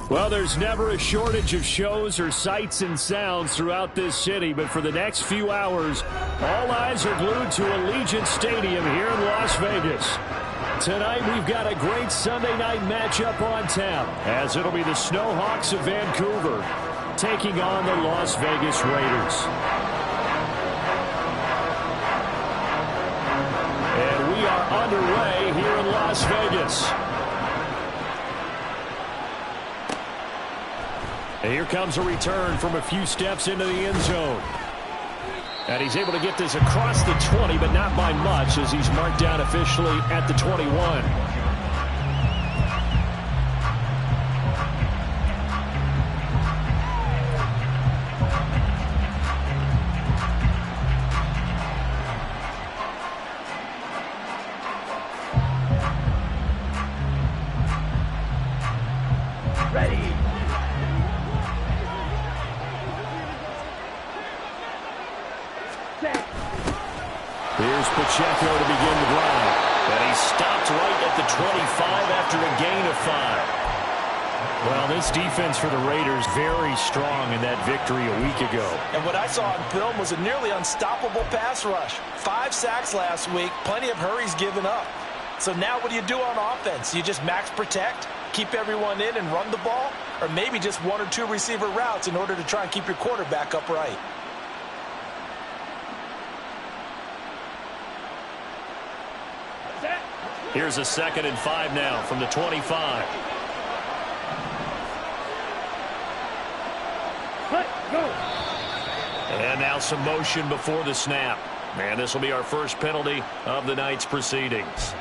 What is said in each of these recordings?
Well, there's never a shortage of shows or sights and sounds throughout this city, but for the next few hours, all eyes are glued to Allegiant Stadium here in Las Vegas. Tonight, we've got a great Sunday night matchup on tap, as it'll be the Snowhawks of Vancouver taking on the Las Vegas Raiders. And we are underway here in Las Vegas. And here comes a return from a few steps into the end zone. And he's able to get this across the 20, but not by much, as he's marked down officially at the 21. Pacheco to begin the drive. And he stopped right at the 25 after a gain of 5. Well, this defense for the Raiders very strong in that victory a week ago. And what I saw on film was a nearly unstoppable pass rush. 5 sacks last week, plenty of hurries given up. So now what do you do on offense? You just max protect, keep everyone in and run the ball? Or maybe just 1 or 2 receiver routes in order to try and keep your quarterback upright? Here's a 2nd and 5 now from the 25. And now some motion before the snap. And this will be our first penalty of the night's proceedings.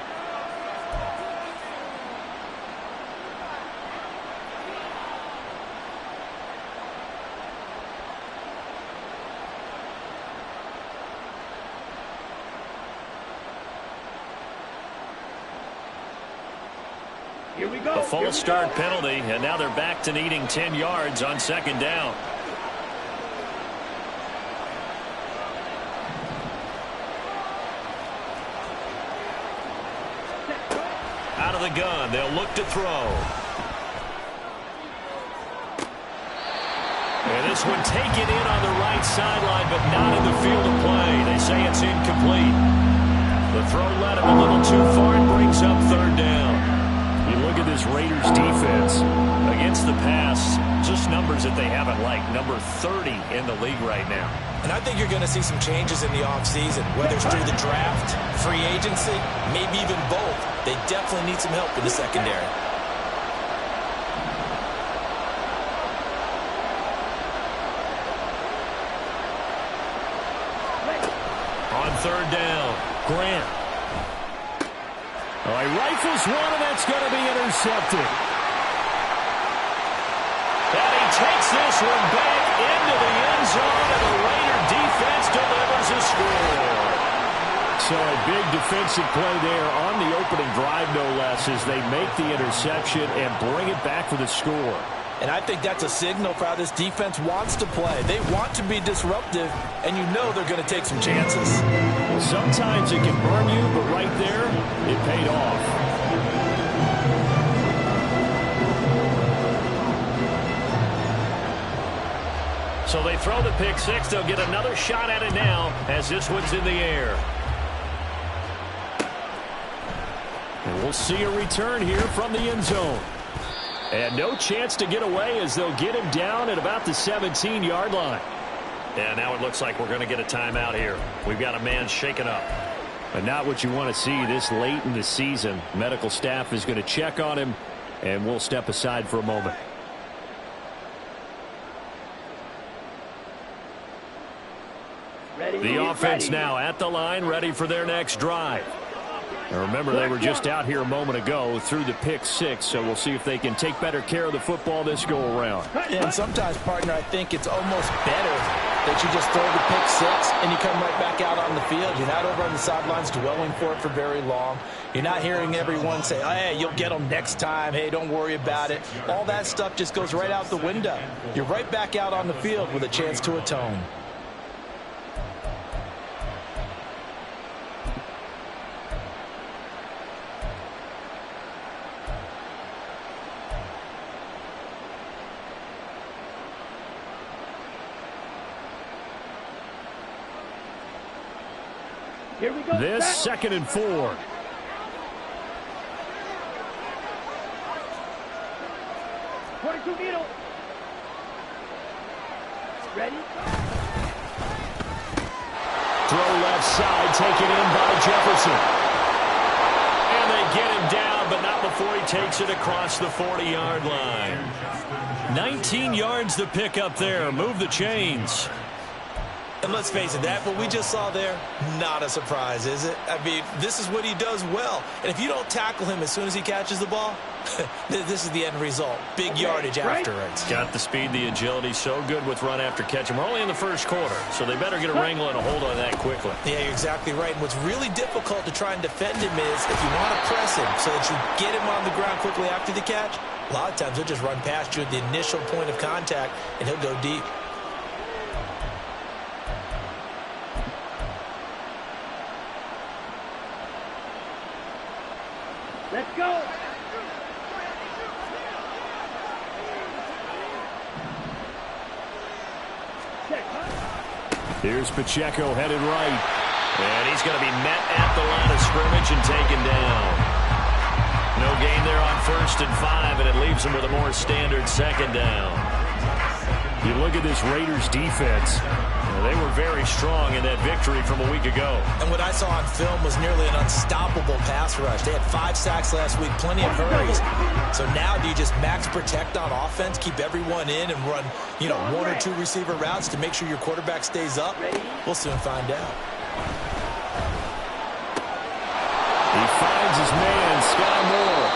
A false start penalty, and now they're back to needing 10 yards on 2nd down. Out of the gun, they'll look to throw. And this one taken in on the right sideline, but not in the field of play. They say it's incomplete. The throw led him a little too far and brings up 3rd down. You look at this Raiders defense against the pass, just numbers that they haven't liked. Number 30 in the league right now. And I think you're going to see some changes in the offseason, whether it's through the draft, free agency, maybe even both. They definitely need some help in the secondary. On 3rd down, Grant. He rifles one, and that's going to be intercepted. And he takes this one back into the end zone, and the Raider defense delivers a score. So a big defensive play there on the opening drive, no less, as they make the interception and bring it back for the score. And I think that's a signal for how this defense wants to play. They want to be disruptive, and you know they're going to take some chances. Well, sometimes it can burn you, but right there, it paid off. So they throw the pick 6. They'll get another shot at it now as this one's in the air. And we'll see a return here from the end zone. And no chance to get away as they'll get him down at about the 17-yard line. And now it looks like we're going to get a timeout here. We've got a man shaken up. But not what you want to see this late in the season. Medical staff is going to check on him, and we'll step aside for a moment. The offense now at the line, ready for their next drive. And remember, they were just out here a moment ago through the pick 6, so we'll see if they can take better care of the football this go-around. Yeah, and sometimes, partner, I think it's almost better that you just throw the pick 6 and you come right back out on the field. You're not over on the sidelines dwelling for it for very long. You're not hearing everyone say, oh, hey, you'll get them next time. Hey, don't worry about it. All that stuff just goes right out the window. You're right back out on the field with a chance to atone. This 2nd and 4. Ready? Throw left side, taken in by Jefferson. And they get him down, but not before he takes it across the 40-yard line. 19 yards to pick up there. Move the chains. And let's face it, that what we just saw there, not a surprise, is it? I mean, this is what he does well. And if you don't tackle him as soon as he catches the ball, this is the end result. Big yardage afterwards. Got the speed, the agility, so good with run after catch. And we're only in the first quarter, so they better get a wrangle and a hold on that quickly. Yeah, you're exactly right. And what's really difficult to try and defend him is if you want to press him so that you get him on the ground quickly after the catch, a lot of times he'll just run past you at the initial point of contact, and he'll go deep. Let's go. Here's Pacheco headed right. And he's going to be met at the line of scrimmage and taken down. No gain there on 1st and 5, and it leaves him with a more standard 2nd down. You look at this Raiders defense. They were very strong in that victory from a week ago. And what I saw on film was nearly an unstoppable pass rush. They had 5 sacks last week, plenty of hurries. So now do you just max protect on offense, keep everyone in, and run, 1 or 2 receiver routes to make sure your quarterback stays up? We'll soon find out. He finds his man, Sky Moore.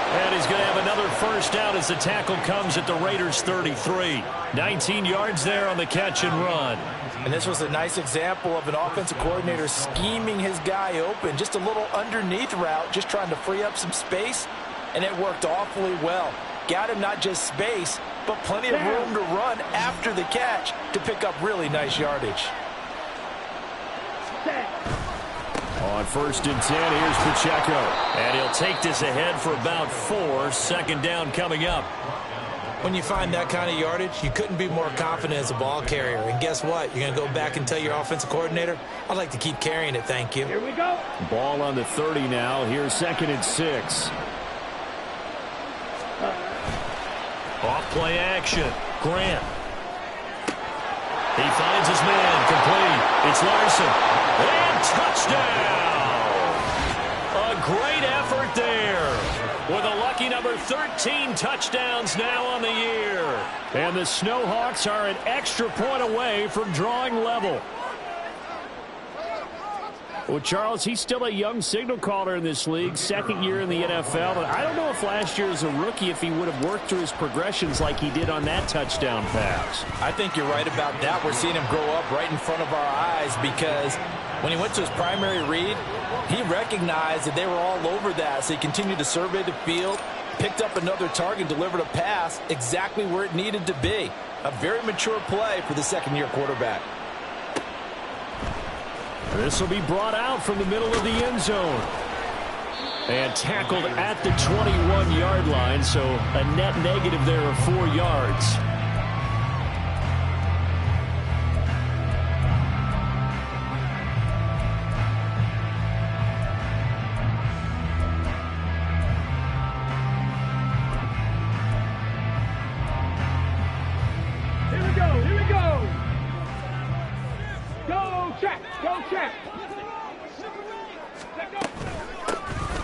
And he's going to have another first down as the tackle comes at the Raiders' 33. 19 yards there on the catch and run. And this was a nice example of an offensive coordinator scheming his guy open. Just a little underneath route, just trying to free up some space. And it worked awfully well. Got him not just space, but plenty of room to run after the catch to pick up really nice yardage. On 1st and 10, here's Pacheco. And he'll take this ahead for about 4. 2nd down coming up. When you find that kind of yardage, you couldn't be more confident as a ball carrier. And guess what? You're going to go back and tell your offensive coordinator, I'd like to keep carrying it, thank you. Here we go. Ball on the 30 now. Here's 2nd and 6. Off play action. Grant. He finds his man. Complete. It's Larson. And touchdown! A great effort there. With a lucky number 13 touchdowns now on the year. And the Snowhawks are an extra point away from drawing level. Well, Charles, he's still a young signal caller in this league, 2nd year in the NFL. But I don't know if last year as a rookie, if he would have worked through his progressions like he did on that touchdown pass. I think you're right about that. We're seeing him grow up right in front of our eyes because when he went to his primary read, he recognized that they were all over that. So he continued to survey the field, picked up another target, delivered a pass exactly where it needed to be. A very mature play for the 2nd-year quarterback. This will be brought out from the middle of the end zone. And tackled at the 21-yard line, so a net negative there of 4 yards. Here we go. Here we go. Go check. Go check.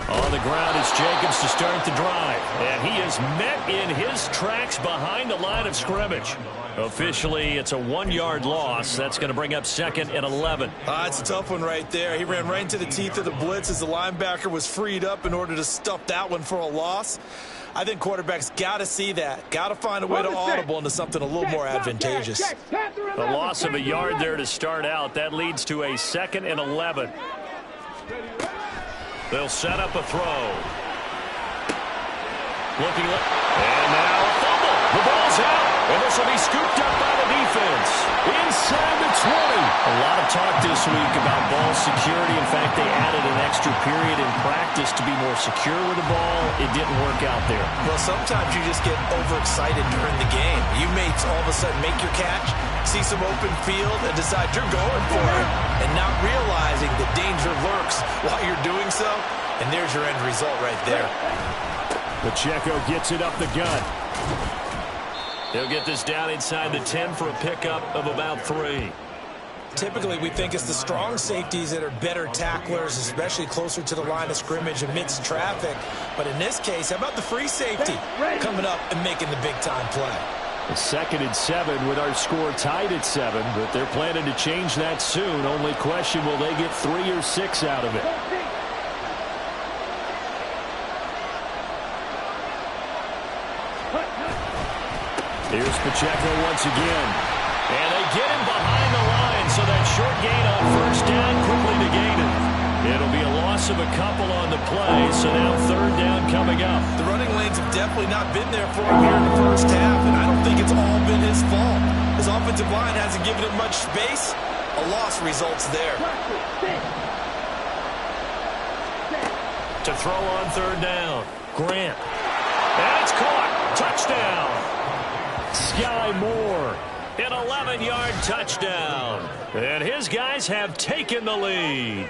On the ground is Jacobs to start the drive. And he is met in his tracks behind the line of scrimmage. Officially, it's a 1-yard loss. That's going to bring up 2nd and 11. It's a tough one right there. He ran right into the teeth of the blitz as the linebacker was freed up in order to stuff that one for a loss. I think quarterbacks got to see that. Got to find a way to audible into something a little more advantageous. A loss of a yard there to start out. That leads to a 2nd and 11. They'll set up a throw. Looking, and now a fumble. The ball's out. And this will be scooped up by the defense. Inside the 20. A lot of talk this week about ball security. In fact, they added an extra period in practice to be more secure with the ball. It didn't work out there. Well, sometimes you just get overexcited during the game. You may all of a sudden make your catch, see some open field, and decide you're going for it, and not realizing the danger lurks while you're doing so. And there's your end result right there. Pacheco gets it up the gut. He'll get this down inside the 10 for a pickup of about 3. Typically, we think it's the strong safeties that are better tacklers, especially closer to the line of scrimmage amidst traffic. But in this case, how about the free safety coming up and making the big-time play? A 2nd and 7 with our score tied at 7, but they're planning to change that soon. Only question, will they get 3 or 6 out of it? Here's Pacheco once again. And they get him behind the line, so that short gain on first down quickly to gain it. It'll be a loss of a couple on the play, so now 3rd down coming up. The running lanes have definitely not been there for him here in the first half, and I don't think it's all been his fault. His offensive line hasn't given him much space. A loss results there. To throw on 3rd down. Grant. And it's caught. Touchdown. Sky Moore, an 11-yard touchdown. And his guys have taken the lead.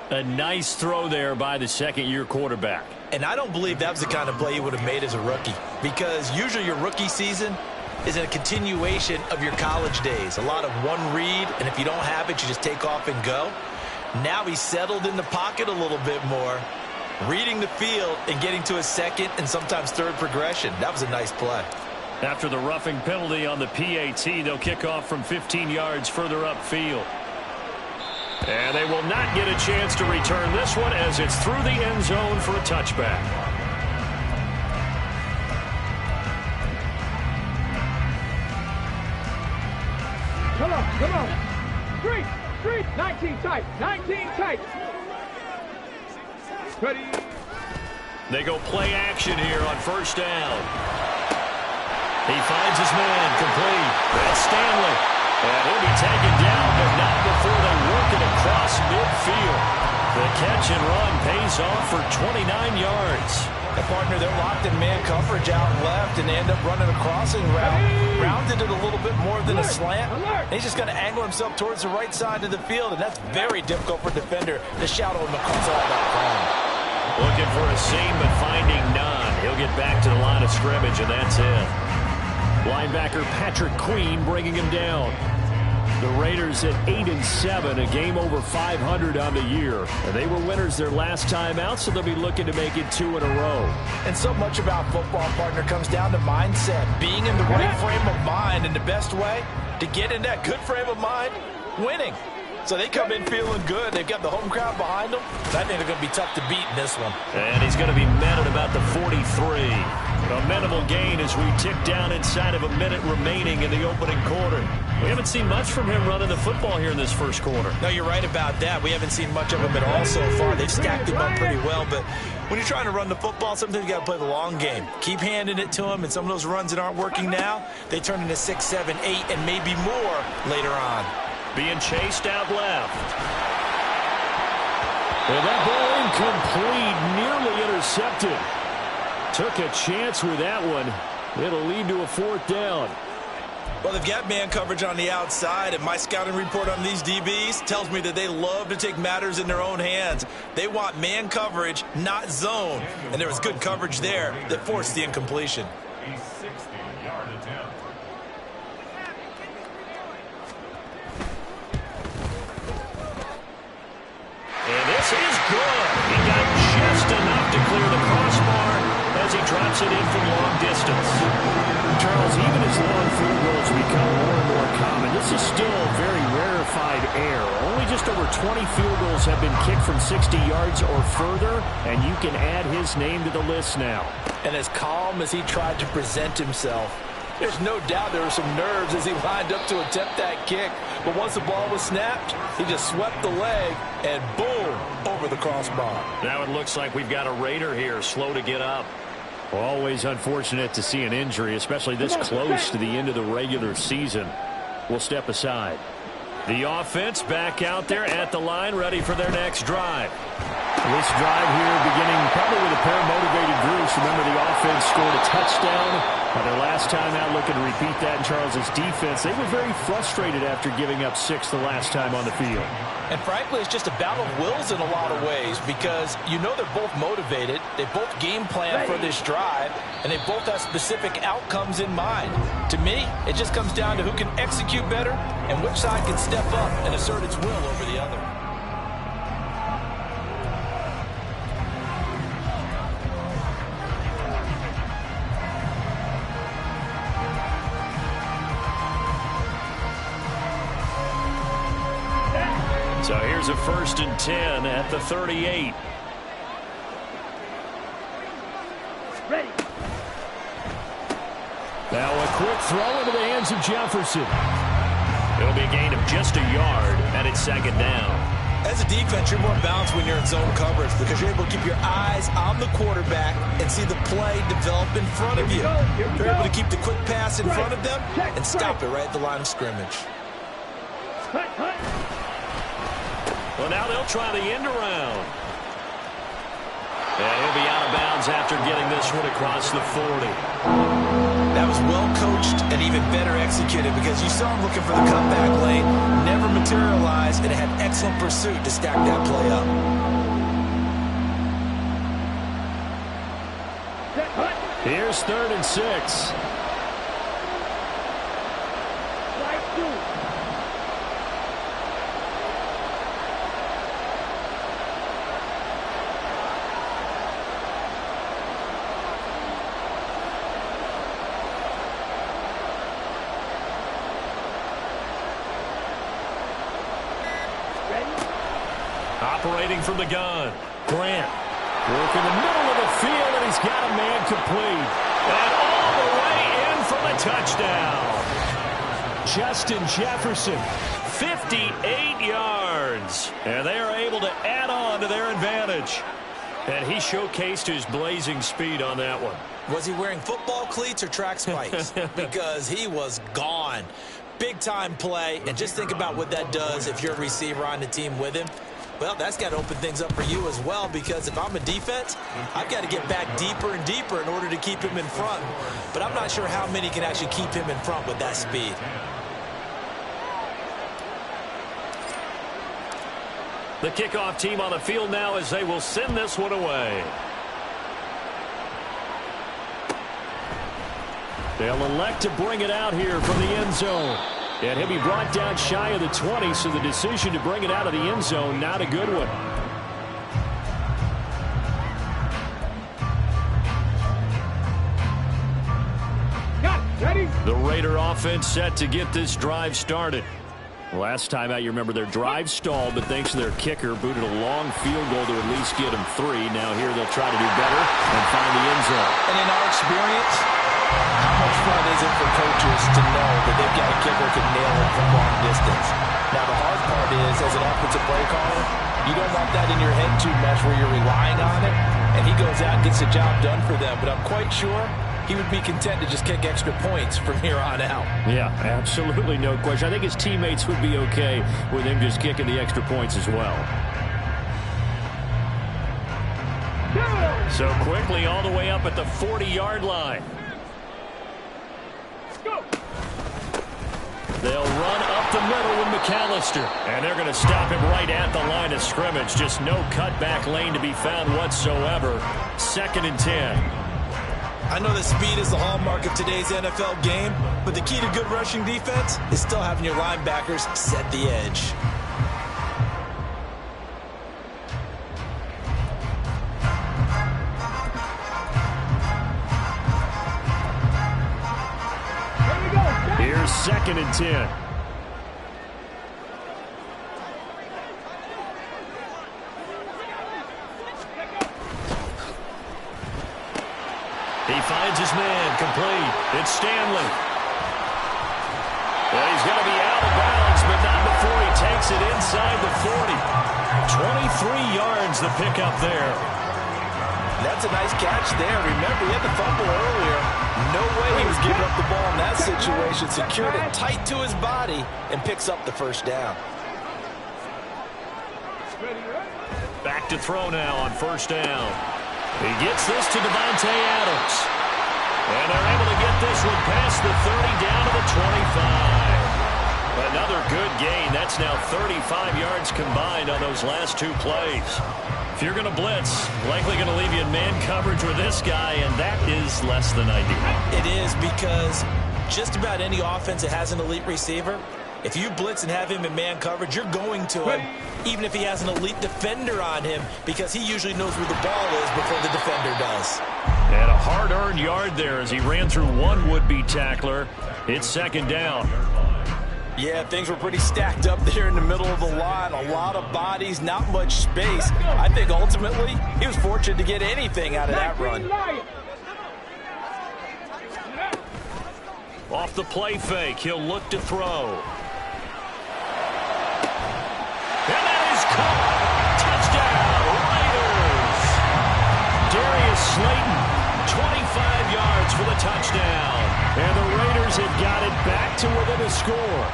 A nice throw there by the 2nd-year quarterback. And I don't believe that was the kind of play he would have made as a rookie, because usually your rookie season is a continuation of your college days. A lot of one read, and if you don't have it, you just take off and go. Now he's settled in the pocket a little bit more, reading the field and getting to a 2nd and sometimes 3rd progression. That was a nice play. After the roughing penalty on the PAT, they'll kick off from 15 yards further upfield. And they will not get a chance to return this one as it's through the end zone for a touchback. Come on. Street, 19 tight, 19 tight. Ready. They go play action here on 1st down. He finds his man complete. That's Stanley. And he'll be taken down, but not before they work it across midfield. The catch and run pays off for 29 yards. The partner, they're locked in man coverage out left, and they end up running a crossing route. Rounded it a little bit more than a slant. And he's just going to angle himself towards the right side of the field, and that's very difficult for a defender to shadow him across all that ground. Looking for a seam, but finding none. He'll get back to the line of scrimmage, and that's it. Linebacker Patrick Queen bringing him down. The Raiders at 8-7, a game over 500 on the year. And they were winners their last time out, so they'll be looking to make it 2 in a row. And so much about football, partner, comes down to mindset. Being in the right frame of mind, and the best way to get in that good frame of mind, winning. So they come in feeling good. They've got the home crowd behind them. I think they're going to be tough to beat in this one. And he's going to be met at about the 43. A minimal gain as we tick down inside of a minute remaining in the opening quarter. We haven't seen much from him running the football here in this first quarter. No, you're right about that. We haven't seen much of him at all so far. They've stacked him up pretty well, but when you're trying to run the football, sometimes you got to play the long game. Keep handing it to him, and some of those runs that aren't working now, they turn into 6, 7, 8, and maybe more later on. Being chased out left. And that ball incomplete, nearly intercepted. Took a chance with that one. It'll lead to a 4th down. Well, they've got man coverage on the outside, and my scouting report on these DBs tells me that they love to take matters in their own hands. They want man coverage, not zone. And there was good coverage there that forced the incompletion. A 60-yard attempt. And this is good. He got just enough to clear the crossbar as he drops it in from long distance. Charles, even as long field goals become more and more common, this is still a very rarefied air. Only just over 20 field goals have been kicked from 60 yards or further, and you can add his name to the list now. And as calm as he tried to present himself, there's no doubt there were some nerves as he lined up to attempt that kick. But once the ball was snapped, he just swept the leg and boom, over the crossbar. Now it looks like we've got a Raider here, slow to get up. Always unfortunate to see an injury, especially this close to the end of the regular season. We'll step aside. The offense back out there at the line, ready for their next drive. This drive here beginning probably with a pair of motivated groups. Remember, the offense scored a touchdown. Their last time out, looking to repeat that in Charles's defense. They were very frustrated after giving up 6 the last time on the field. And frankly, it's just a battle of wills in a lot of ways because you know they're both motivated. They both game plan for this drive, and they both have specific outcomes in mind. To me, it just comes down to who can execute better and which side can step up and assert its will over the other. So here's a 1st and 10 at the 38. Ready. Now a quick throw into the hands of Jefferson. It'll be a gain of just a yard, and it's 2nd down. As a defense, you're more balanced when you're in zone coverage because you're able to keep your eyes on the quarterback and see the play develop in front of you. You're able to keep the quick pass in front of them and stop it right at the line of scrimmage. Well, now they'll try the end around. And he'll be out of bounds after getting this one across the 40. That was well coached and even better executed because you saw him looking for the cutback lane, never materialized, and had excellent pursuit to stack that play up. Here's 3rd and 6. Operating from the gun, Grant. Working the middle of the field, and he's got a man complete. And all the way in for the touchdown. Justin Jefferson, 58 yards. And they are able to add on to their advantage. And he showcased his blazing speed on that one. Was he wearing football cleats or track spikes? Because he was gone. Big-time play, and just think about what that does if you're a receiver on the team with him. Well, that's got to open things up for you as well because if I'm a defense, I've got to get back deeper and deeper in order to keep him in front. But I'm not sure how many can actually keep him in front with that speed. The kickoff team on the field now as they will send this one away. They'll elect to bring it out here from the end zone. And he'll be brought down shy of the 20, so the decision to bring it out of the end zone, not a good one. Got it. Ready? The Raider offense set to get this drive started. Last time out, you remember their drive stalled, but thanks to their kicker, booted a long field goal to at least get them 3. Now here they'll try to do better and find the end zone. And in our experience, how much fun is it for coaches to know that they've got a kicker who can nail it from long distance? Now, the hard part is, as an offensive play caller, you don't want that in your head too much where you're relying on it, and he goes out and gets the job done for them. But I'm quite sure he would be content to just kick extra points from here on out. Yeah, absolutely no question. I think his teammates would be okay with him just kicking the extra points as well. So quickly all the way up at the 40-yard line. They'll run up the middle with McAllister. And they're going to stop him right at the line of scrimmage. Just no cutback lane to be found whatsoever. 2nd and 10. I know that speed is the hallmark of today's NFL game, but the key to good rushing defense is still having your linebackers set the edge. Here's 2nd and 10. He finds his man complete. It's Stanley. Well, he's going to be out of bounds, but not before he takes it inside the 40. 23 yards the pickup there. That's a nice catch there. Remember, he had the fumble earlier. No way he was giving up the ball in that situation. Secured it tight to his body and picks up the first down. Back to throw now on first down. He gets this to Devontae Adams. And they're able to get this one past the 30 down to the 25. Another good gain. That's now 35 yards combined on those last two plays. If you're going to blitz, likely going to leave you in man coverage with this guy, and that is less than ideal. It is, because just about any offense that has an elite receiver, if you blitz and have him in man coverage, you're going to him, even if he has an elite defender on him, because he usually knows where the ball is before the defender does. And a hard-earned yard there as he ran through one would-be tackler. It's second down. Yeah, things were pretty stacked up there in the middle of the line. A lot of bodies, not much space. I think ultimately he was fortunate to get anything out of that run. Off the play fake, he'll look to throw. And that is caught. Touchdown, Raiders. Darius Slayton, 25 yards for the touchdown. And the Raiders have got it back to within a score.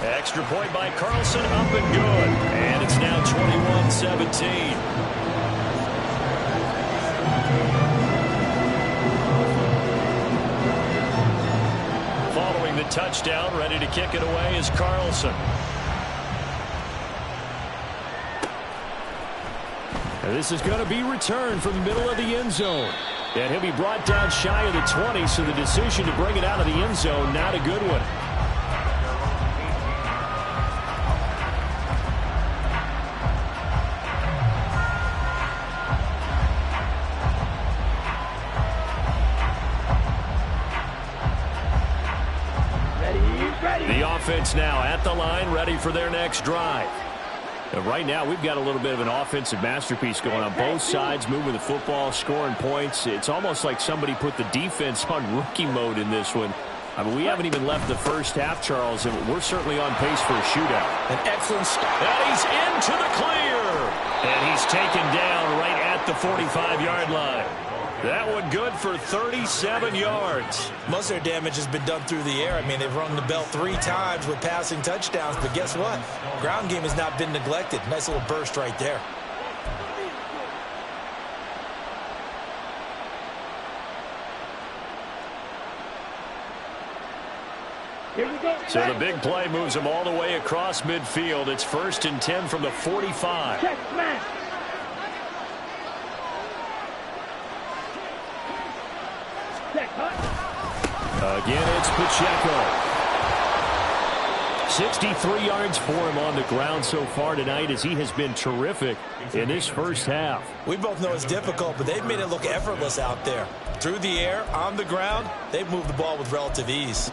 Extra point by Carlson, up and good. And it's now 21-17. Following the touchdown, ready to kick it away is Carlson. And this is going to be returned from the middle of the end zone. And he'll be brought down shy of the 20, so the decision to bring it out of the end zone, not a good one. The offense now at the line, ready for their next drive. And right now, we've got a little bit of an offensive masterpiece going on both sides, moving the football, scoring points. It's almost like somebody put the defense on rookie mode in this one. I mean, we haven't even left the first half, Charles, and we're certainly on pace for a shootout. An excellent start. And he's into the clear. And he's taken down right at the 45-yard line. That one good for 37 yards. Most of their damage has been done through the air. I mean, they've rung the bell 3 times with passing touchdowns, but guess what? Ground game has not been neglected. Nice little burst right there. Here we go. So the big play moves them all the way across midfield. It's 1st and 10 from the 45. Check smash. Again, it's Pacheco. 63 yards for him on the ground so far tonight, as he has been terrific in this first half. We both know it's difficult, but they've made it look effortless out there. Through the air, on the ground, they've moved the ball with relative ease.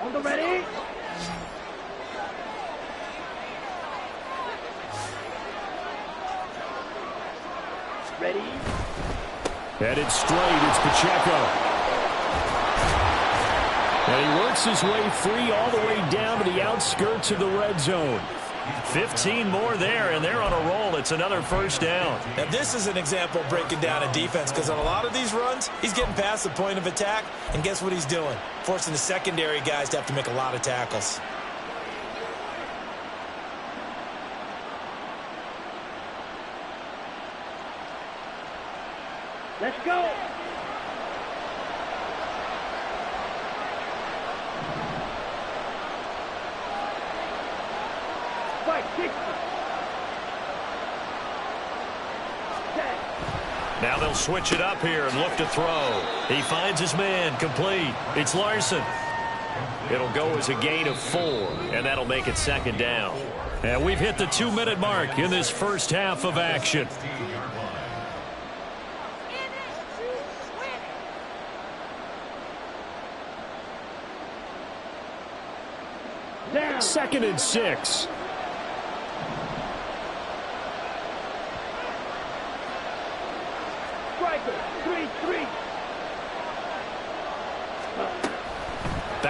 On the ready. Ready. Headed straight, it's Pacheco. And he works his way free all the way down to the outskirts of the red zone. 15 more there, and they're on a roll. It's another first down. Now, this is an example of breaking down a defense, because on a lot of these runs, he's getting past the point of attack, and guess what he's doing? Forcing the secondary guys to have to make a lot of tackles. Let's go. Fight 60. Now they'll switch it up here and look to throw. He finds his man, complete. It's Larson. It'll go as a gain of 4, and that'll make it second down. And we've hit the 2-minute mark in this first half of action. Down. 2nd and 6. Striker. 3-3.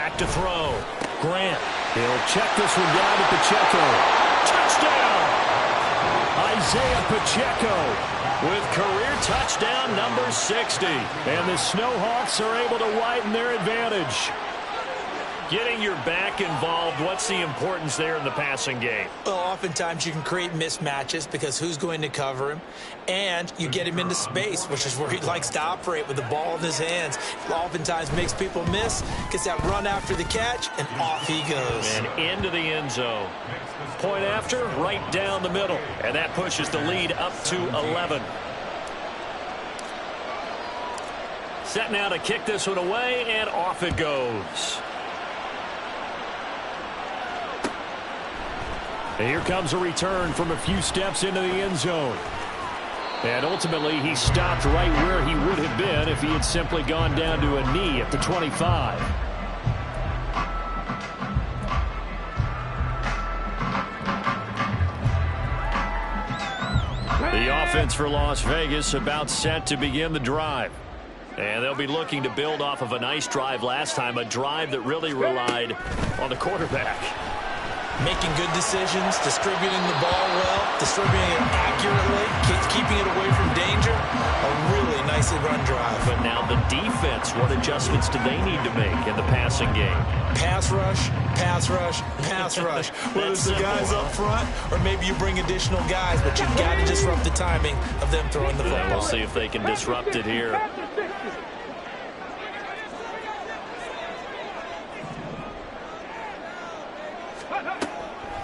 Back to throw. Grant. He'll check this one down to Pacheco. Touchdown! Isaiah Pacheco with career touchdown number 60. And the Snowhawks are able to widen their advantage. Getting your back involved, what's the importance there in the passing game? Well, oftentimes you can create mismatches because who's going to cover him? And you get him into space, which is where he likes to operate with the ball in his hands. Oftentimes makes people miss, gets that run after the catch, and off he goes. And into the end zone. Point after, right down the middle. And that pushes the lead up to 11. Set now to kick this one away, and off it goes. And here comes a return from a few steps into the end zone. And ultimately, he stopped right where he would have been if he had simply gone down to a knee at the 25. The offense for Las Vegas about set to begin the drive. And they'll be looking to build off of a nice drive last time, a drive that really relied on the quarterback. Making good decisions, distributing the ball well, distributing it accurately, keeping it away from danger. A really nicely run drive. But now the defense, what adjustments do they need to make in the passing game? Pass rush, pass rush, pass rush. Whether it's the guys up front or maybe you bring additional guys, but you've got to disrupt the timing of them throwing the football. We'll see if they can disrupt it here.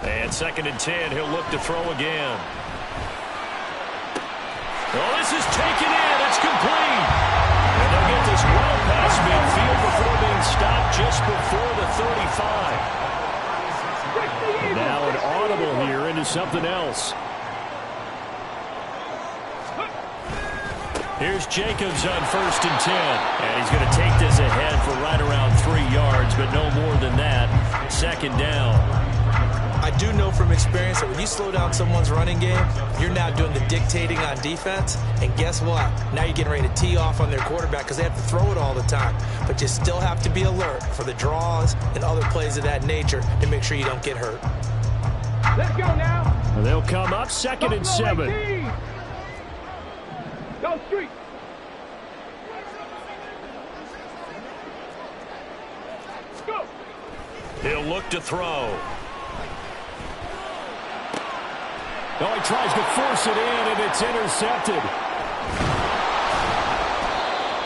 And 2nd and 10, he'll look to throw again. Oh, this is taken in. It's complete. And they'll get this well past midfield before being stopped just before the 35. Now an audible here into something else. Here's Jacobs on 1st and 10. And he's going to take this ahead for right around 3 yards, but no more than that. 2nd down. I do know from experience that when you slow down someone's running game, you're now doing the dictating on defense. And guess what? Now you're getting ready to tee off on their quarterback because they have to throw it all the time. But you still have to be alert for the draws and other plays of that nature to make sure you don't get hurt. Let's go now. And they'll come up 2nd and 7. Go street. Go. He'll look to throw. Oh, he tries to force it in, and it's intercepted.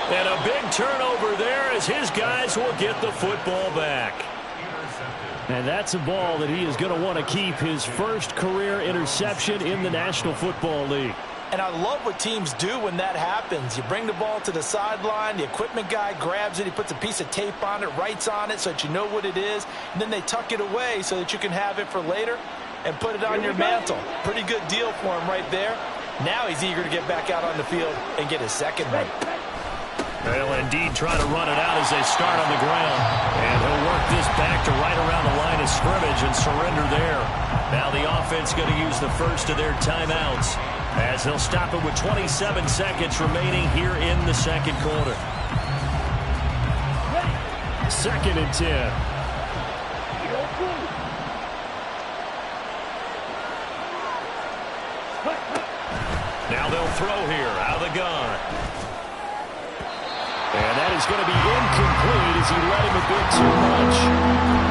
And a big turnover there as his guys will get the football back. And that's a ball that he is going to want to keep, his first career interception in the National Football League. And I love what teams do when that happens. You bring the ball to the sideline, the equipment guy grabs it, he puts a piece of tape on it, writes on it so that you know what it is, and then they tuck it away so that you can have it for later and put it on your mantle. Pretty good deal for him right there. Now he's eager to get back out on the field and get his second one. They'll indeed try to run it out as they start on the ground. And he'll work this back to right around the line of scrimmage and surrender there. Now the offense going to use the first of their timeouts as they'll stop it with 27 seconds remaining here in the 2nd quarter. 2nd and 10. Now they'll throw here out of the gun. And that is going to be incomplete as he let him a bit too much.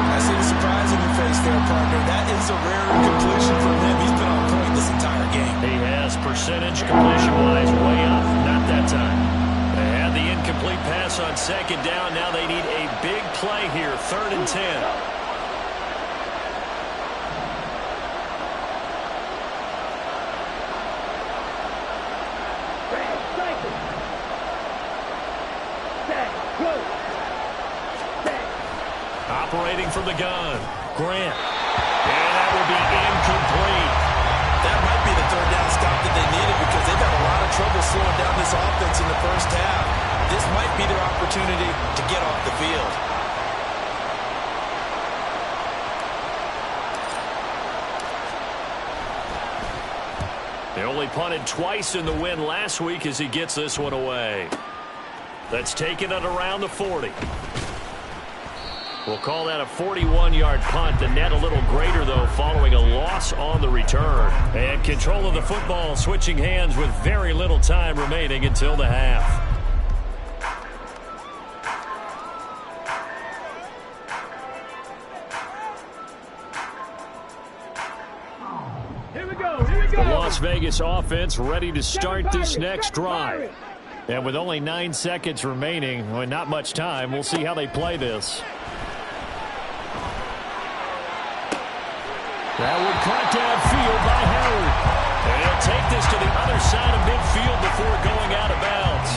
I see the surprise in your face there, partner. That is a rare incompletion from him. He's been on point this entire game. He has percentage completion-wise way up. Not that time. They had the incomplete pass on 2nd down. Now they need a big play here. 3rd and 10. Operating from the gun, Grant. And that will be incomplete. That might be the 3rd down stop that they needed because they've had a lot of trouble slowing down this offense in the first half. This might be their opportunity to get off the field. They only punted twice in the win last week as he gets this one away. That's taken it around the 40. We'll call that a 41-yard punt. The net a little greater, though, following a loss on the return. And control of the football switching hands with very little time remaining until the half. The Las Vegas offense ready to start this next drive. And with only 9 seconds remaining, and not much time, we'll see how they play this. That would cut downfield by Howard. And he'll take this to the other side of midfield before going out of bounds.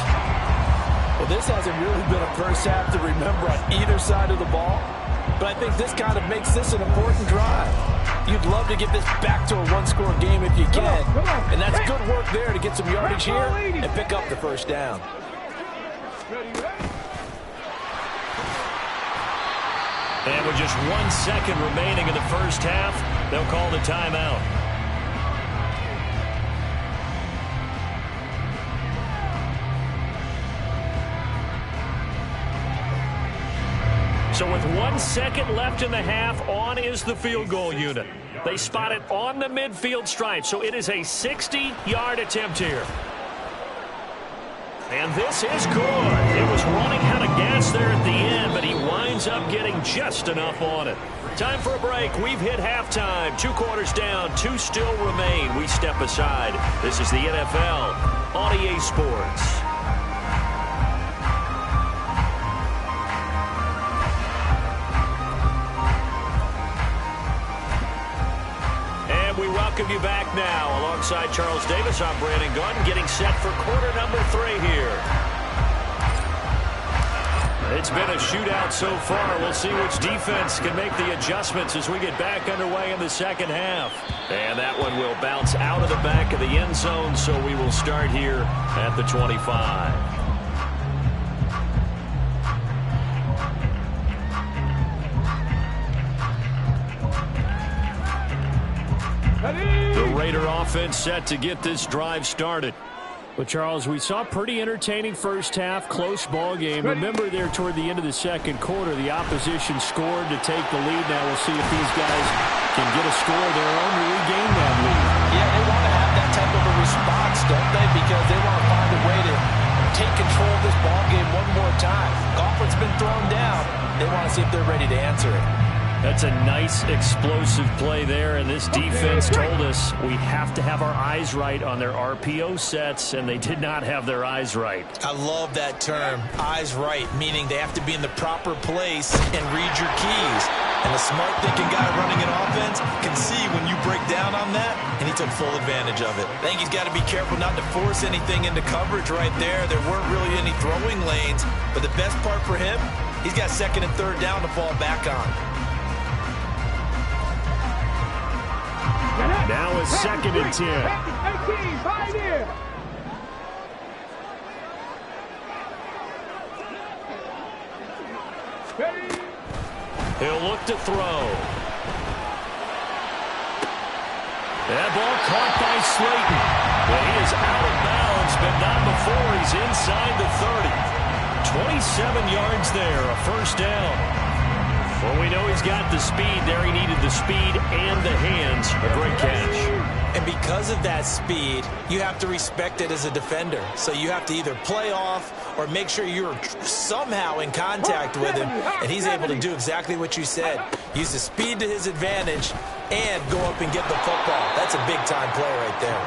Well, this hasn't really been a first half to remember on either side of the ball. But I think this kind of makes this an important drive. You'd love to get this back to a one-score game if you can. And that's good work there to get some yardage here and pick up the first down. And with just 1 second remaining in the first half, they'll call the timeout. So with 1 second left in the half, on is the field goal unit. They spot it on the midfield stripe, so it is a 60-yard attempt here. And this is good. It was running out of gas there at the end, but he winds up getting just enough on it. Time for a break. We've hit halftime. 2 quarters down, 2 still remain. We step aside. This is the NFL on EA Sports. We welcome you back now. Alongside Charles Davis, I'm Brandon Gaudin, getting set for quarter number 3 here. It's been a shootout so far. We'll see which defense can make the adjustments as we get back underway in the second half. And that one will bounce out of the back of the end zone, so we will start here at the 25. The Raider offense set to get this drive started. Well, Charles, we saw a pretty entertaining first half, close ball game. Remember there toward the end of the second quarter, the opposition scored to take the lead. Now we'll see if these guys can get a score of their own to regain that lead. Yeah, they want to have that type of a response, don't they? Because they want to find a way to take control of this ball game one more time. Gauntlet's been thrown down. They want to see if they're ready to answer it. That's a nice explosive play there, and this defense told us we have to have our eyes right on their RPO sets, and they did not have their eyes right. I love that term, eyes right, meaning they have to be in the proper place and read your keys. And a smart thinking guy running an offense can see when you break down on that, and he took full advantage of it. I think he's got to be careful not to force anything into coverage right there. There weren't really any throwing lanes, but the best part for him, he's got second and third down to fall back on. Now it's 2nd and 10. He'll look to throw. That ball caught by Slayton. Well, he is out of bounds, but not before he's inside the 30. 27 yards there, a first down. Well, we know he's got the speed there. He needed the speed and the hands. A great catch. And because of that speed, you have to respect it as a defender. So you have to either play off or make sure you're somehow in contact with him. And he's able to do exactly what you said. Use the speed to his advantage and go up and get the football. That's a big-time play right there.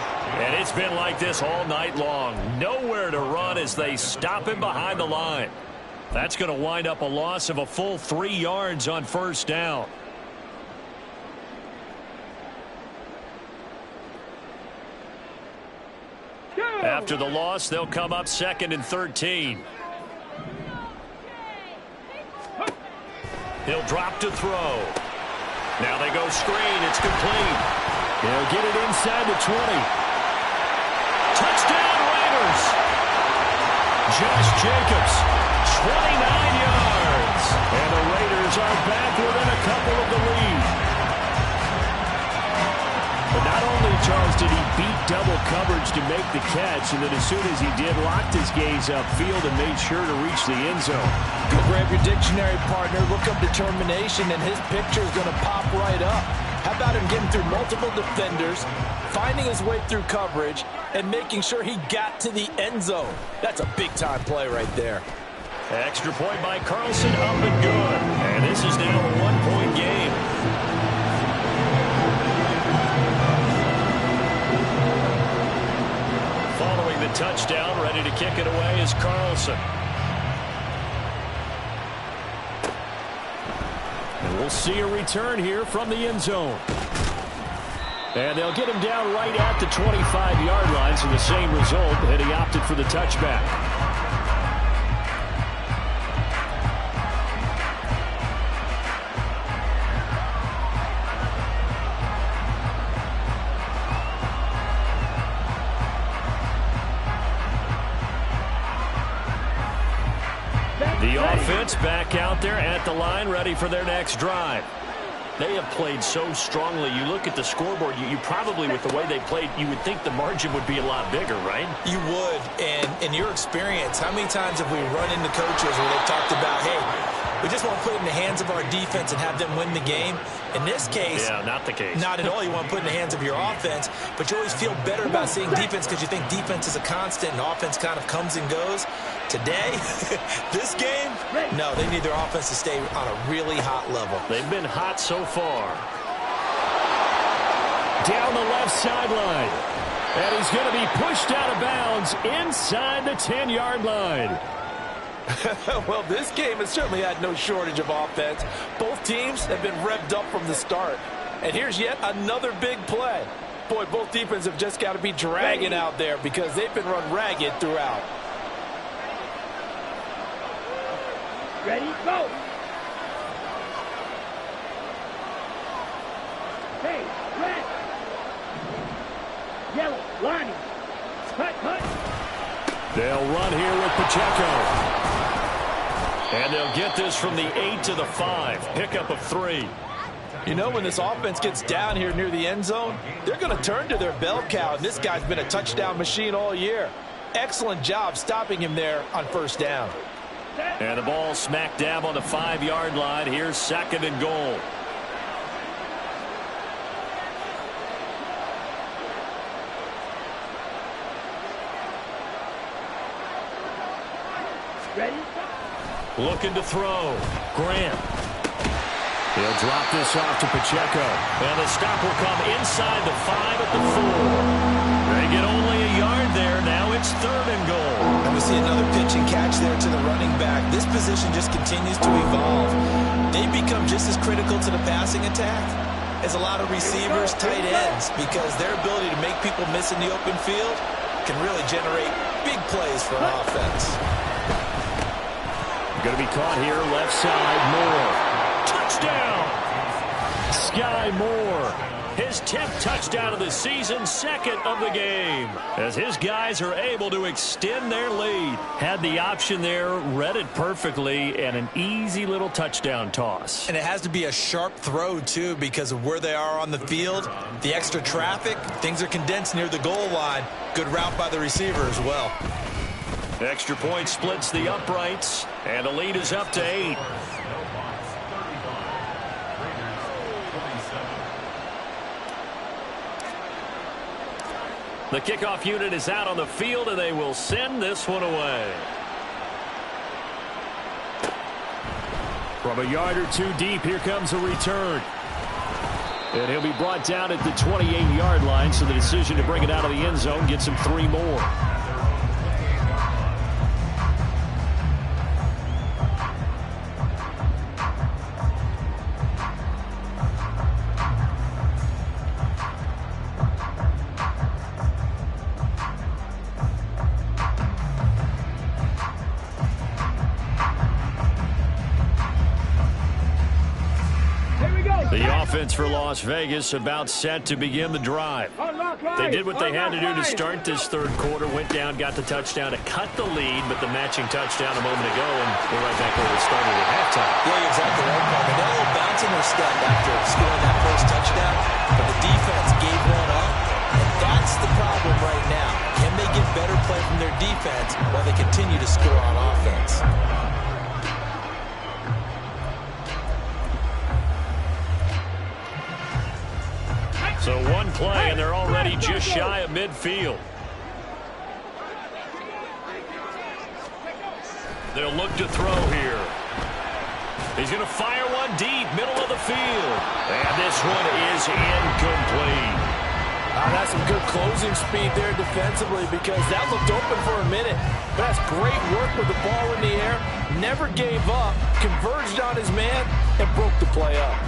And it's been like this all night long. Nowhere to run as they stop him behind the line. That's going to wind up a loss of a full 3 yards on first down. After the loss, they'll come up 2nd and 13. He'll drop to throw. Now they go screen. It's complete. They'll get it inside the 20. Touchdown, Raiders. Josh Jacobs. 29 yards. And the Raiders are back within a couple of the lead. But not only, Charles, did he beat double coverage to make the catch, and then as soon as he did, locked his gaze upfield and made sure to reach the end zone. Go grab your dictionary, partner. Look up determination, and his picture is going to pop right up. How about him getting through multiple defenders, finding his way through coverage, and making sure he got to the end zone? That's a big-time play right there. Extra point by Carlson, up and good. And this is now a one-point game. Following the touchdown, ready to kick it away is Carlson. And we'll see a return here from the end zone. And they'll get him down right at the 25-yard line, so the same result, and he opted for the touchback. The offense back out there at the line, ready for their next drive. They have played so strongly. You look at the scoreboard, you probably, with the way they played, you would think the margin would be a lot bigger, right? You would. And in your experience, how many times have we run into coaches where they've talked about, hey, we just want to put it in the hands of our defense and have them win the game? In this case, yeah, not the case. Not at all. You want to put it in the hands of your offense, but you always feel better about seeing defense because you think defense is a constant and offense kind of comes and goes. Today, this game, no, they need their offense to stay on a really hot level. They've been hot so far. Down the left sideline. And he's going to be pushed out of bounds inside the 10-yard line. Well, this game has certainly had no shortage of offense. Both teams have been revved up from the start. And here's yet another big play. Boy, both defenses have just got to be dragging out there because they've been run ragged throughout. Ready, go! Hey, red! Yellow, line. Cut. They'll run here with Pacheco. And they'll get this from the 8 to the 5. Pickup of 3. You know, when this offense gets down here near the end zone, they're going to turn to their bell cow, and this guy's been a touchdown machine all year. Excellent job stopping him there on first down. And the ball smack dab on the 5-yard line. Here's 2nd and goal. Ready? Looking to throw. Grant. He'll drop this off to Pacheco. And the stop will come inside the 5 at the 4. They get only a yard there. Now it's 3rd and goal. And we see another pitch and catch there to the running back. This position just continues to evolve. They become just as critical to the passing attack as a lot of receivers, tight ends, because their ability to make people miss in the open field can really generate big plays for an offense. Going to be caught here, left side, Moore. Touchdown! Sky Moore. His 10th touchdown of the season, 2nd of the game. As his guys are able to extend their lead. Had the option there, read it perfectly, and an easy little touchdown toss. And it has to be a sharp throw, too, because of where they are on the field. The extra traffic, things are condensed near the goal line. Good route by the receiver as well. Extra point splits the uprights, and the lead is up to 8. The kickoff unit is out on the field, and they will send this one away. From a yard or two deep, here comes a return. And he'll be brought down at the 28-yard line, so the decision to bring it out of the end zone gets him 3 more. The offense for Las Vegas about set to begin the drive. They did what they had to do to start this third quarter, went down, got the touchdown to cut the lead, but the matching touchdown a moment ago, and we're right back where we started at halftime. Yeah, you're exactly right, Carmen. They're a little bouncing their step after scoring that first touchdown, but the defense gave one up, and that's the problem right now. Can they get better play from their defense while they continue to score on offense? So one play, and they're already just shy of midfield. They'll look to throw here. He's going to fire one deep, middle of the field. And this one is incomplete. That's some good closing speed there defensively, because that looked open for a minute. But that's great work with the ball in the air. Never gave up, converged on his man, and broke the play up.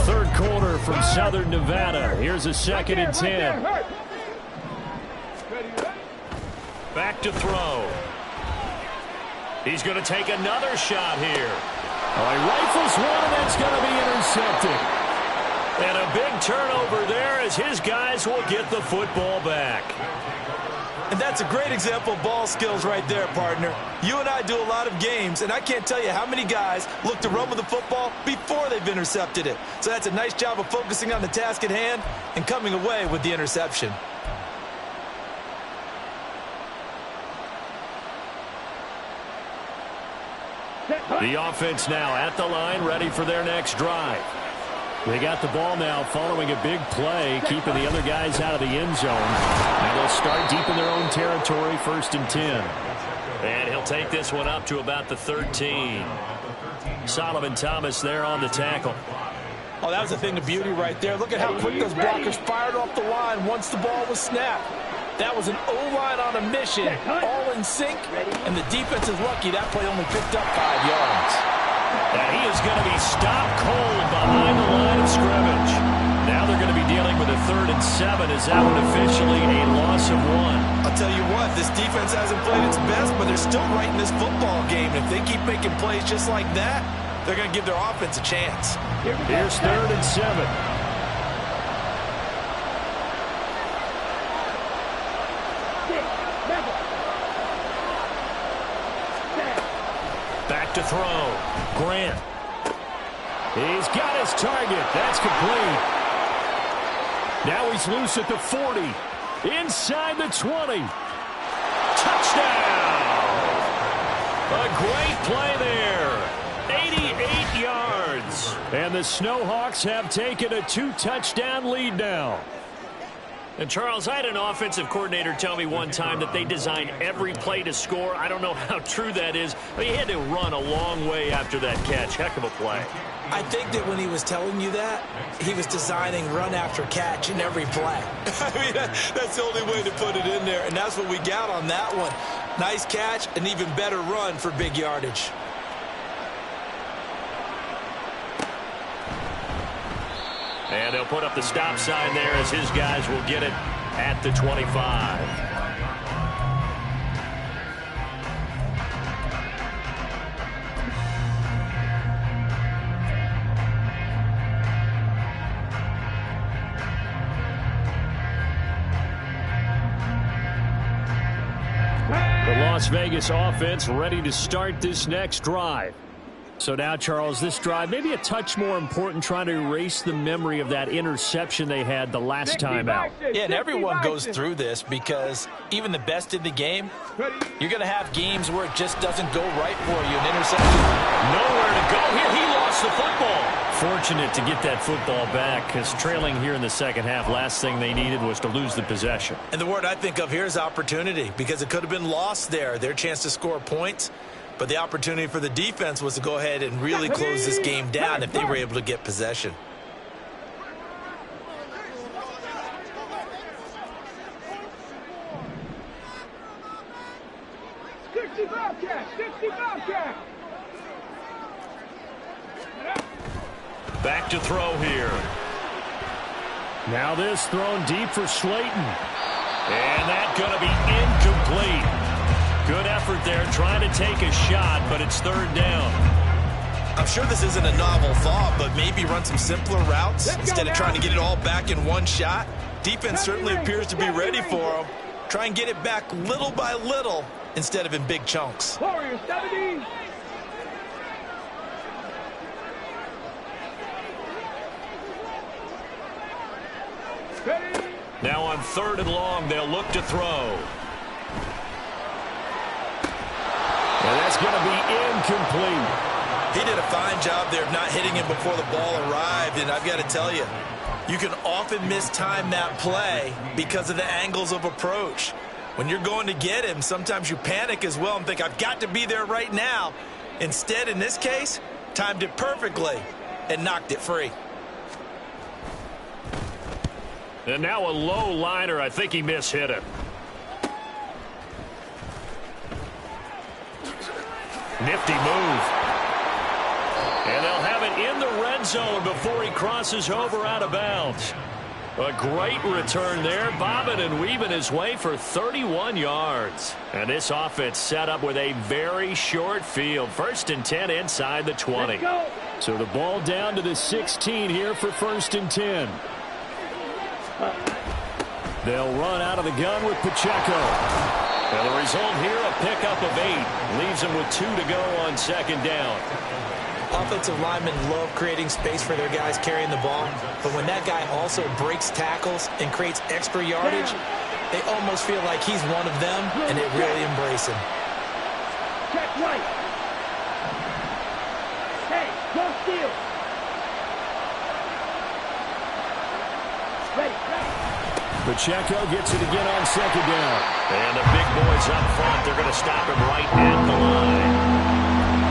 Third quarter from Southern Nevada. Here's a 2nd and 10. Back to throw. He's going to take another shot here. Oh, he rifles one, and that's going to be intercepted. And a big turnover there as his guys will get the football back. And that's a great example of ball skills right there, partner. You and I do a lot of games, and I can't tell you how many guys look to run with the football before they've intercepted it. So that's a nice job of focusing on the task at hand and coming away with the interception. The offense now at the line, ready for their next drive. They got the ball now following a big play, keeping the other guys out of the end zone. And they'll start deep in their own territory, 1st and 10. And he'll take this one up to about the 13. Solomon Thomas there on the tackle. Oh, that was a thing of beauty right there. Look at how quick those blockers fired off the line once the ball was snapped. That was an O-line on a mission, all in sync, and the defense is lucky that play only picked up 5 yards. And he is going to be stopped cold behind the line of scrimmage. Now they're going to be dealing with a 3rd and 7 as that one officially a loss of 1. I'll tell you what, this defense hasn't played its best, but they're still right in this football game. If they keep making plays just like that, they're going to give their offense a chance. Here's 3rd and 7. Back to throw. Grant. He's got his target. That's complete. Now he's loose at the 40. Inside the 20. Touchdown! A great play there. 88 yards. And the Snowhawks have taken a 2-touchdown lead now. And, Charles, I had an offensive coordinator tell me one time that they design every play to score. I don't know how true that is. But he had to run a long way after that catch. Heck of a play. I think that when he was telling you that, he was designing run after catch in every play. I mean, that's the only way to put it in there, and that's what we got on that one. Nice catch, an even better run for big yardage. And they'll put up the stop sign there as his guys will get it at the 25. The Las Vegas offense ready to start this next drive. So now, Charles, this drive maybe a touch more important, trying to erase the memory of that interception they had the last time out. Yeah, and everyone goes through this because even the best in the game, you're going to have games where it just doesn't go right for you. An interception. Nowhere to go here. He lost the football. Fortunate to get that football back because trailing here in the second half, last thing they needed was to lose the possession. And the word I think of here is opportunity, because it could have been lost there. Their chance to score points. But the opportunity for the defense was to go ahead and really close this game down if they were able to get possession. Back to throw here. Now this thrown deep for Slayton. And that's going to be incomplete. Good effort there trying to take a shot, but it's third down. I'm sure this isn't a novel thought, but maybe run some simpler routes instead of trying to get it all back in one shot. Defense certainly appears to be ready for him. Try and get it back little by little instead of in big chunks. Warriors 70. Now on 3rd and long, they'll look to throw. And that's going to be incomplete. He did a fine job there of not hitting him before the ball arrived, and I've got to tell you, you can often mistime that play because of the angles of approach. When you're going to get him, sometimes you panic as well and think, I've got to be there right now. Instead, in this case, timed it perfectly and knocked it free. And now a low liner. I think he mishit it. Nifty move. And they'll have it in the red zone before he crosses over out of bounds. A great return there, bobbing and weaving his way for 31 yards. And this offense set up with a very short field. 1st and 10 inside the 20. So the ball down to the 16 here for 1st and 10. They'll run out of the gun with Pacheco. And the result here, a pickup of 8. Leaves them with 2 to go on 2nd down. Offensive linemen love creating space for their guys carrying the ball, but when that guy also breaks tackles and creates extra yardage, they almost feel like he's one of them, and they really embrace him. Check right. Hey, go steal. Ready. Pacheco gets it again on 2nd down. And the big boys up front, they're going to stop him right at the line.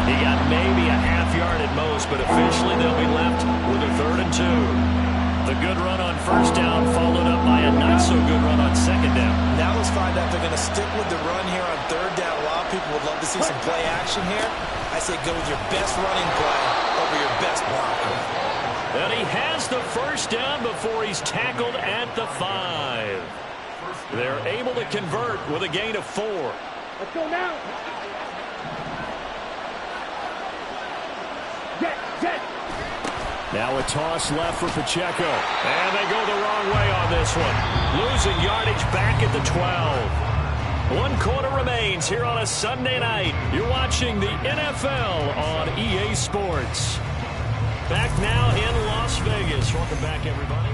He got maybe a half yard at most, but officially they'll be left with a 3rd and 2. The good run on 1st down followed up by a not-so-good run on 2nd down. Now let's find out if they're going to stick with the run here on 3rd down. A lot of people would love to see some play action here. I say go with your best running play over your best blocker. And he has the 1st down before he's tackled at the 5. They're able to convert with a gain of 4. Let's go now. Jet. Now a toss left for Pacheco. And they go the wrong way on this one. Losing yardage back at the 12. 1 quarter remains here on a Sunday night. You're watching the NFL on EA Sports. Back now in Las Vegas. Welcome back, everybody.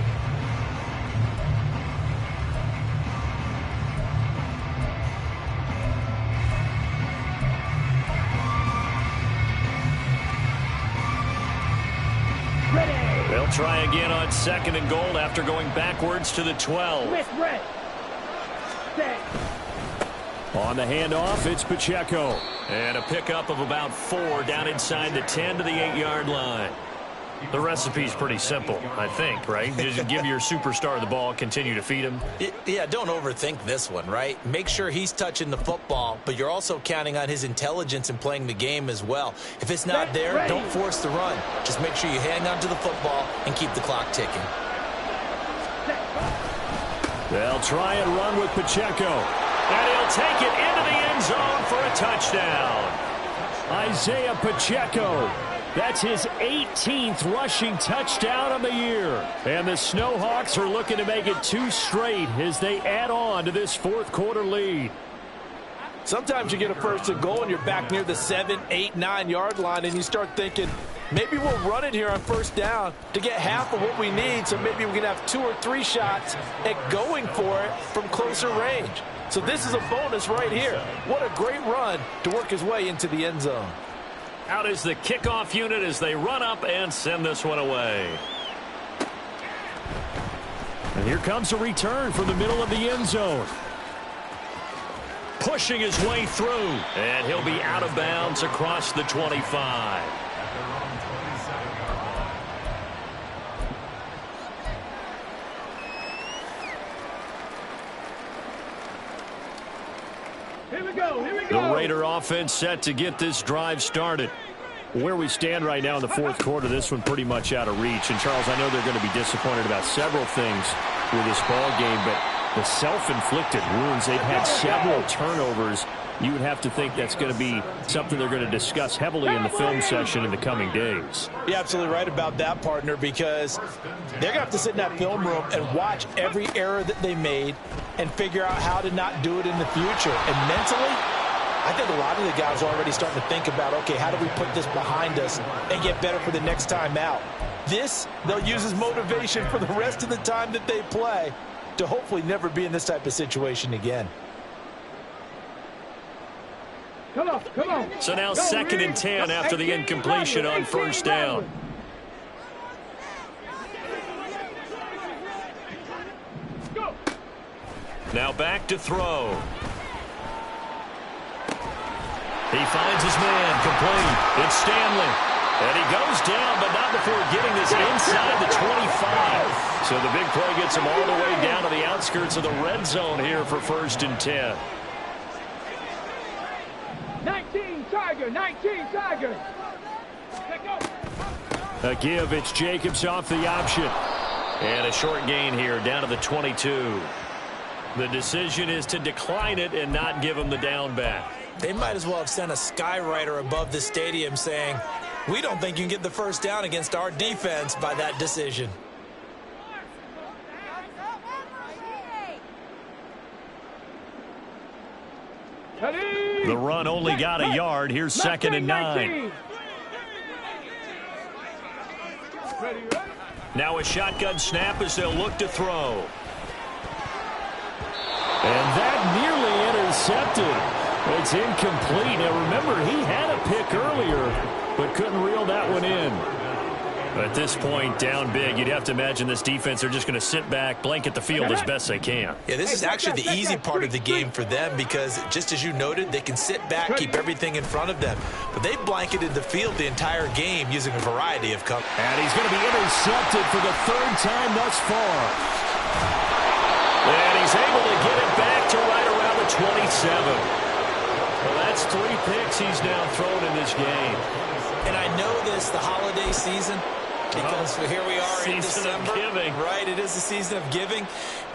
They'll try again on 2nd and goal after going backwards to the 12. Red. Set. On the handoff, it's Pacheco. And a pickup of about 4 down inside the 10 to the 8-yard line. The recipe's pretty simple, I think, right? Just give your superstar the ball, continue to feed him. Yeah, don't overthink this one, right? Make sure he's touching the football, but you're also counting on his intelligence in playing the game as well. If it's not there, don't force the run. Just make sure you hang on to the football and keep the clock ticking. They'll try and run with Pacheco. And he'll take it into the end zone for a touchdown. Isaiah Pacheco. That's his 18th rushing touchdown of the year. And the Snowhawks are looking to make it 2 straight as they add on to this 4th quarter lead. Sometimes you get a 1st and goal and you're back near the 7, 8, 9-yard line and you start thinking, maybe we'll run it here on 1st down to get half of what we need, so maybe we can have 2 or 3 shots at going for it from closer range. So this is a bonus right here. What a great run to work his way into the end zone. Out is the kickoff unit as they run up and send this one away. And here comes a return from the middle of the end zone. Pushing his way through. And he'll be out of bounds across the 25. Here we go. The Raider offense set to get this drive started. Where we stand right now in the fourth quarter, this one pretty much out of reach. And, Charles, I know they're going to be disappointed about several things with this ball game, but the self-inflicted wounds, they've had several turnovers. You would have to think that's going to be something they're going to discuss heavily in the film session in the coming days. You're absolutely right about that, partner, because they're going to have to sit in that film room and watch every error that they made and figure out how to not do it in the future. And mentally, I think a lot of the guys are already starting to think about, okay, how do we put this behind us and get better for the next time out? This, they'll use as motivation for the rest of the time that they play to hopefully never be in this type of situation again. Come on, come on. So now 2nd and 10 after the incompletion on first down. Go. Now back to throw. He finds his man, complete. It's Stanley. And he goes down, but not before getting this inside the 25. So the big play gets him all the way down to the outskirts of the red zone here for 1st and 10. 19 Tiger, 19 Tiger. Let go. A give, it's Jacobs off the option. And a short gain here down to the 22. The decision is to decline it and not give him the down back. They might as well have sent a skywriter above the stadium saying, we don't think you can get the first down against our defense by that decision. The run only got a yard. Here's 2nd and 9. Now a shotgun snap as they'll look to throw. And that nearly intercepted. It's incomplete. Now remember, he had a pick earlier, but couldn't reel that one in. At this point, down big, you'd have to imagine this defense are just going to sit back, blanket the field as best they can. Yeah, this is actually the easy part of the game for them because, just as you noted, they can sit back, keep everything in front of them. But they've blanketed the field the entire game using a variety of cover. And he's going to be intercepted for the 3rd time thus far. And he's able to get it back to right around the 27. Well, that's 3 picks he's now thrown in this game. And I know this, the holiday season, because here we are in December. Season of giving. Right, it is the season of giving.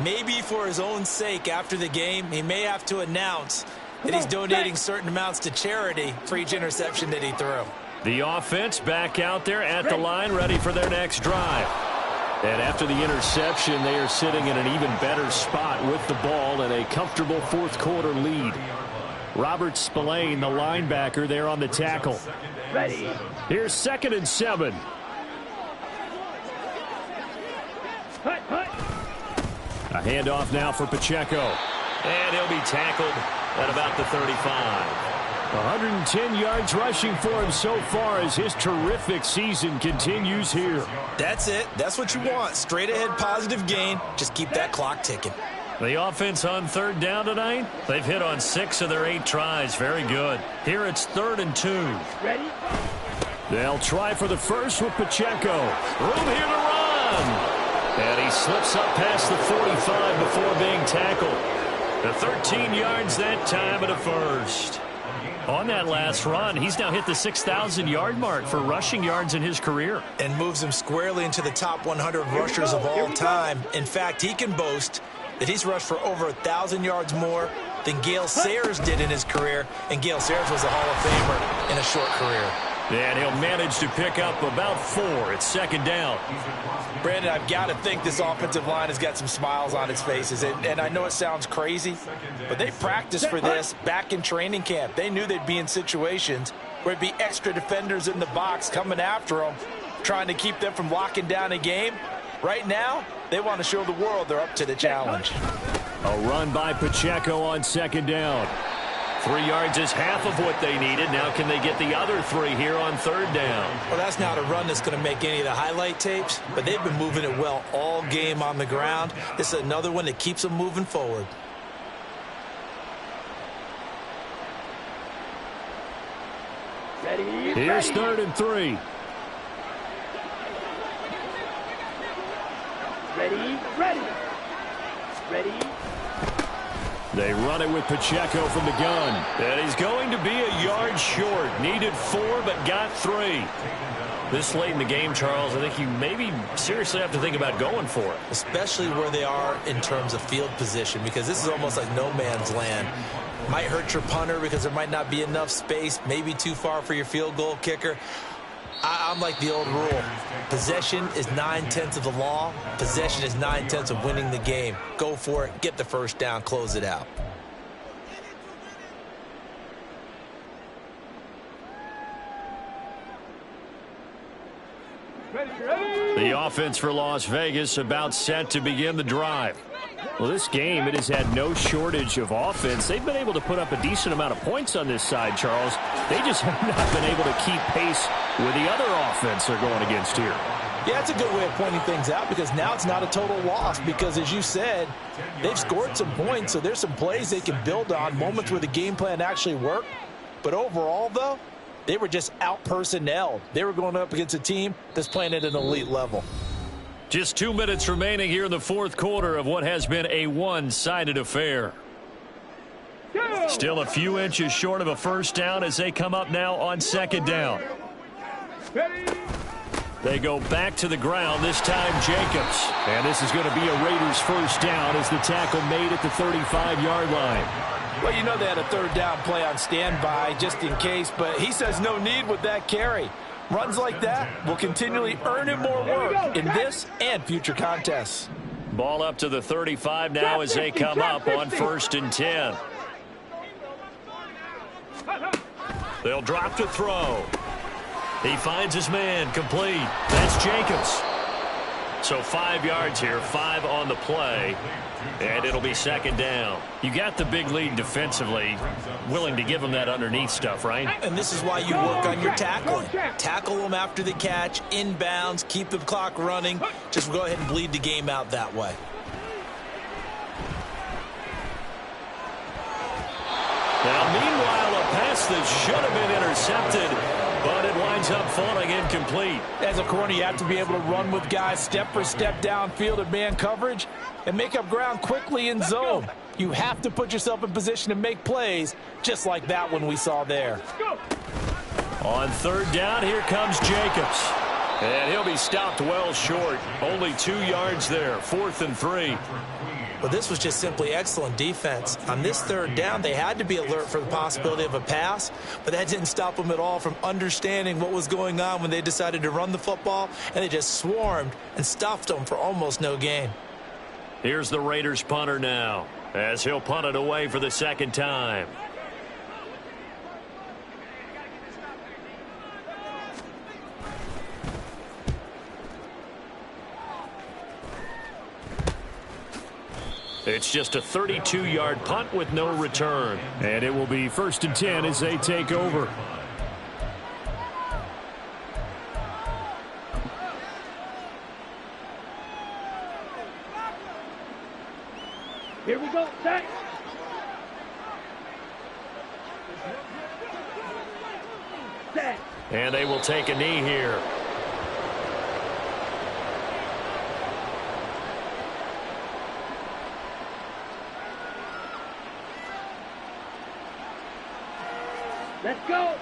Maybe for his own sake after the game, he may have to announce that he's donating certain amounts to charity for each interception that he threw. The offense back out there at the line, ready for their next drive. And after the interception, they are sitting in an even better spot with the ball and a comfortable 4th quarter lead. Robert Spillane, the linebacker, there on the tackle. Ready. Here's 2nd and 7. Hut, hut. A handoff now for Pacheco. And he'll be tackled at about the 35. 110 yards rushing for him so far as his terrific season continues here. That's it. That's what you want. Straight ahead positive gain. Just keep that clock ticking. The offense on 3rd down tonight, they've hit on 6 of their 8 tries. Very good. Here it's 3rd and 2. Ready. They'll try for the first with Pacheco. Room here to run. And he slips up past the 45 before being tackled. The 13 yards that time at a first. On that last run, he's now hit the 6,000-yard mark for rushing yards in his career. And moves him squarely into the top 100 rushers of all time. In fact, he can boast that he's rushed for over 1,000 yards more than Gale Sayers did in his career. And Gale Sayers was a Hall of Famer in a short career. And he'll manage to pick up about 4. It's 2nd down. Brandon, I've got to think this offensive line has got some smiles on its faces. And I know it sounds crazy, but they practiced for this back in training camp. They knew they'd be in situations where it'd be extra defenders in the box coming after them, trying to keep them from locking down a game. Right now, they want to show the world they're up to the challenge. A run by Pacheco on 2nd down. 3 yards is half of what they needed. Now can they get the other 3 here on 3rd down? Well, that's not a run that's going to make any of the highlight tapes, but they've been moving it well all game on the ground. This is another one that keeps them moving forward. Ready. Here's Ready. 3rd and 3. Ready. Ready. Ready. They run it with Pacheco from the gun. And he's going to be a yard short. Needed 4, but got 3. This late in the game, Charles, I think you maybe seriously have to think about going for it. Especially where they are in terms of field position, because this is almost like no man's land. Might hurt your punter because there might not be enough space, maybe too far for your field goal kicker. I'm like the old rule. Possession is 9/10 of the law. Possession is 9/10 of winning the game. Go for it. Get the first down. Close it out. The offense for Las Vegas about set to begin the drive. Well, this game, it has had no shortage of offense. They've been able to put up a decent amount of points on this side, Charles. They just have not been able to keep pace with the other offense they're going against here. Yeah, it's a good way of pointing things out, because now it's not a total loss, because as you said, they've scored some points, so there's some plays they can build on, moments where the game plan actually worked. But overall, though, they were just out-personnelled. They were going up against a team that's playing at an elite level. Just 2 minutes remaining here in the fourth quarter of what has been a one-sided affair. Still a few inches short of a first down as they come up now on second down. They go back to the ground, this time Jacobs. And this is going to be a Raiders first down as the tackle made at the 35-yard line. Well, you know they had a third down play on standby just in case, but he says no need with that carry. Runs like that will continually earn him more work in this and future contests. Ball up to the 35 now as they come up on 1st and 10. They'll drop to throw. He finds his man, complete. That's Jacobs. So 5 yards here, 5 on the play, and it'll be second down. You got the big lead defensively, willing to give them that underneath stuff, right? And this is why you work on your tackling. Tackle them after the catch, inbounds, keep the clock running. Just go ahead and bleed the game out that way. Now, meanwhile, a pass that should have been intercepted, but it winds up falling incomplete. As a corner, you have to be able to run with guys step for step downfield in man coverage and make up ground quickly in zone. You have to put yourself in position to make plays, just like that one we saw there. On third down, here comes Jacobs. And he'll be stopped well short. Only 2 yards there, 4th and 3. But this was just simply excellent defense. On this third down, they had to be alert for the possibility of a pass, but that didn't stop them at all from understanding what was going on when they decided to run the football, and they just swarmed and stuffed them for almost no gain. Here's the Raiders punter now, as he'll punt it away for the second time. It's just a 32-yard punt with no return. And it will be 1st and 10 as they take over. Here we go, set. Set. And they will take a knee here. Let's go.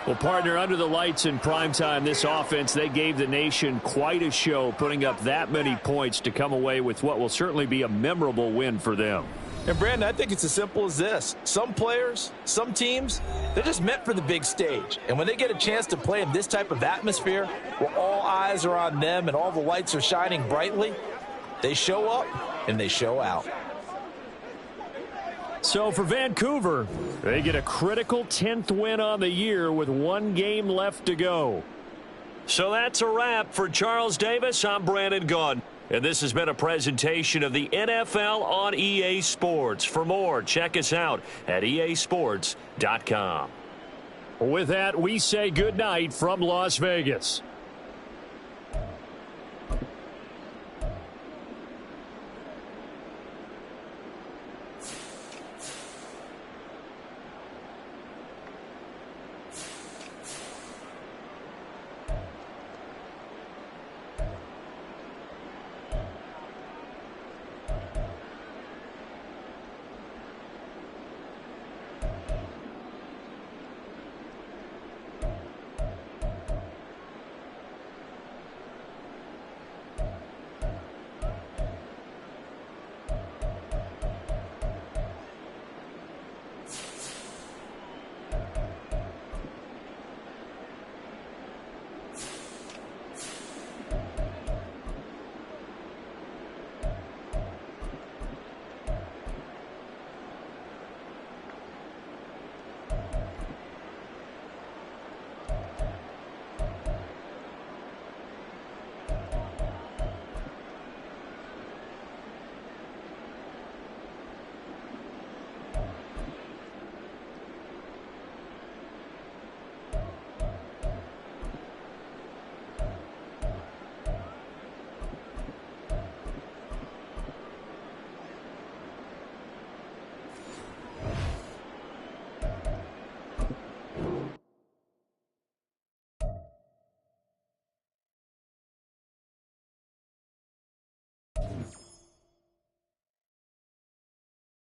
Well, partner, under the lights in primetime, this offense, they gave the nation quite a show, putting up that many points to come away with what will certainly be a memorable win for them. And, Brandon, I think it's as simple as this. Some players, some teams, they're just meant for the big stage. And when they get a chance to play in this type of atmosphere where all eyes are on them and all the lights are shining brightly, they show up and they show out. So for Vancouver, they get a critical 10th win on the year with 1 game left to go. So that's a wrap. For Charles Davis, I'm Brandon Gaudin. And this has been a presentation of the NFL on EA Sports. For more, check us out at easports.com. With that, we say goodnight from Las Vegas.